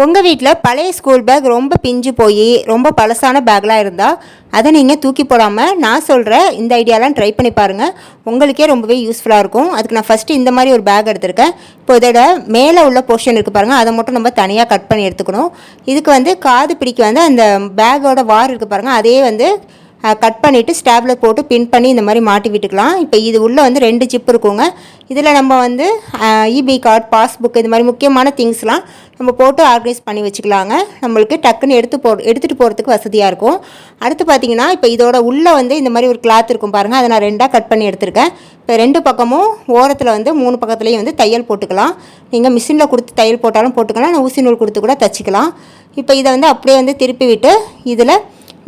உங்கள் வீட்டில் பழைய ஸ்கூல் பேக் ரொம்ப பிஞ்சு போய் ரொம்ப பழசான பேக்லாம் இருந்தால் அதை நீங்கள் தூக்கி போடாமல் நான் சொல்கிற இந்த ஐடியாலாம் ட்ரை பண்ணி பாருங்கள். உங்களுக்கே ரொம்பவே யூஸ்ஃபுல்லாக இருக்கும். அதுக்கு நான் ஃபஸ்ட்டு இந்த மாதிரி ஒரு பேக் எடுத்திருக்கேன். இப்போ இதோட மேலே உள்ள போர்ஷன் இருக்குது பாருங்கள், அதை மட்டும் நம்ம தனியாக கட் பண்ணி எடுத்துக்கணும். இதுக்கு வந்து காது பிடிக்க வந்து அந்த பேக்கோட வார் இருக்குது பாருங்கள், அதே வந்து கட் பண்ணிவிட்டு ஸ்டாப்லர் போட்டு பின் பண்ணி இந்த மாதிரி மாட்டி விட்டுக்கலாம். இப்போ இது உள்ளே வந்து 2 ஜிப் இருக்குங்க. இதில் நம்ம வந்து இபி கார்டு, பாஸ்புக், இது மாதிரி முக்கியமான திங்ஸ்லாம் நம்ம போட்டு ஆர்கனைஸ் பண்ணி வச்சுக்கலாங்க. நம்மளுக்கு டக்குன்னு எடுத்துகிட்டு போகிறதுக்கு வசதியாக இருக்கும். அடுத்து பார்த்திங்கன்னா இப்போ இதோட உள்ளே வந்து இந்த மாதிரி ஒரு கிளாத் இருக்கும் பாருங்கள், அதை நான் 2ஆக கட் பண்ணி எடுத்திருக்கேன். இப்போ 2 பக்கமும் ஓரத்தில் வந்து 3 பக்கத்துலேயும் வந்து தையல் போட்டுக்கலாம். நீங்கள் மிஷினில் கொடுத்து தையல் போட்டாலும் போட்டுக்கலாம், நான் ஊசி நூல் கொடுத்து கூட தைச்சிக்கலாம். இப்போ இதை வந்து அப்படியே வந்து திருப்பி விட்டு இதில்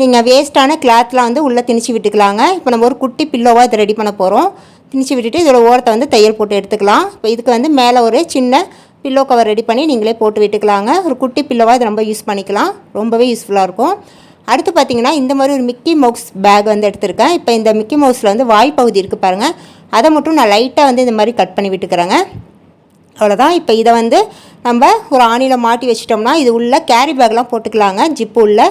நீங்கள் வேஸ்ட்டான கிளாத்லாம் வந்து உள்ளே திணிச்சு விட்டுக்கலாங்க. இப்போ நம்ம ஒரு குட்டி பில்லோவாக இதை ரெடி பண்ண போகிறோம். திணிச்சு விட்டுட்டு இதோட ஓரத்தை வந்து தையல் போட்டு எடுத்துக்கலாம். இப்போ இதுக்கு வந்து மேலே ஒரு சின்ன பில்லோ கவர் ரெடி பண்ணி நீங்களே போட்டு விட்டுக்கலாங்க. ஒரு குட்டி பில்லோவாக இது ரொம்ப யூஸ் பண்ணிக்கலாம், ரொம்பவே யூஸ்ஃபுல்லாக இருக்கும். அடுத்து பார்த்திங்கன்னா இந்த மாதிரி ஒரு மிக்கி மவுஸ் பேக் வந்து எடுத்திருக்கேன். இப்போ இந்த மிக்கி மவுஸில் வந்து வாய் பகுதி இருக்குது பாருங்கள், அதை மட்டும் நான் லைட்டாக வந்து இந்த மாதிரி கட் பண்ணி விட்டுக்கிறேங்க. அவ்வளோதான். இப்போ இதை வந்து நம்ம ஒரு ஆணியில் மாட்டி வச்சிட்டோம்னா இது உள்ள கேரி பேக்லாம் போட்டுக்கலாங்க. ஜிப்பு உள்ள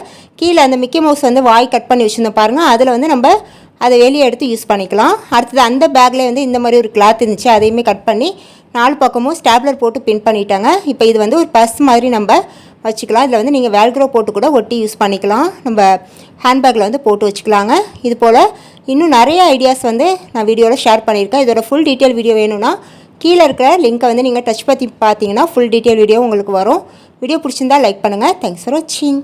கீழே அந்த மிக்கி மவுஸ் வந்து வாய் கட் பண்ணி வச்சுருந்தோம் பாருங்கள், அதில் வந்து நம்ம அதை வெளியே எடுத்து யூஸ் பண்ணிக்கலாம். அடுத்தது அந்த பேக்லேயே வந்து இந்த மாதிரி ஒரு கிளாத் இருந்துச்சு, அதையுமே கட் பண்ணி 4 பக்கமும் ஸ்டாப்லர் போட்டு பின் பண்ணிட்டாங்க. இப்போ இது வந்து ஒரு பர்ஸ் மாதிரி நம்ம வச்சுக்கலாம். இதில் வந்து நீங்கள் வேல்க்ரோ போட்டு கூட ஒட்டி யூஸ் பண்ணிக்கலாம். நம்ம ஹேண்ட்பேக்கில் வந்து போட்டு வச்சுக்கலாங்க. இது போல் இன்னும் நிறைய ஐடியாஸ் வந்து நான் வீடியோவில் ஷேர் பண்ணியிருக்கேன். இதோட ஃபுல் டீட்டெயில் வீடியோ வேணும்னா கீழே இருக்கிற லிங்க்கை வந்து நீங்கள் டச் பண்ணி பார்த்தீங்கன்னா ஃபுல் டீட்டெயில் வீடியோ உங்களுக்கு வரும். வீடியோ பிடிச்சிருந்தால் லைக் பண்ணுங்கள். தேங்க்ஸ் ஃபார் வாட்சிங்.